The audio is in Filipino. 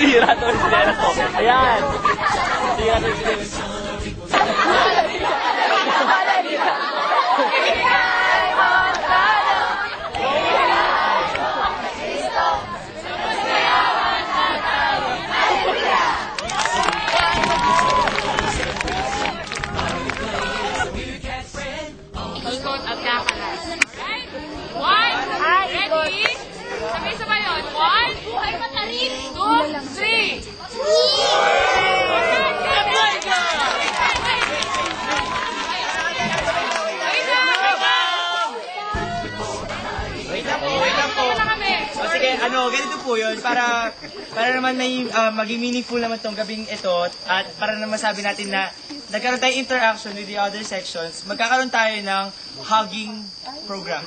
Sira to yung sinera ko. Ayan. Sira to yung sinera. Ikot at kakalas. One, ready? Sabay-sabay yun. One, two, three. Wait lang po. O sige, ganito po yun. Para naman may maging meaningful naman tong gabing ito at para naman masabi natin na nagkaroon tayong interaction with the other sections, magkakaroon tayo ng hugging program.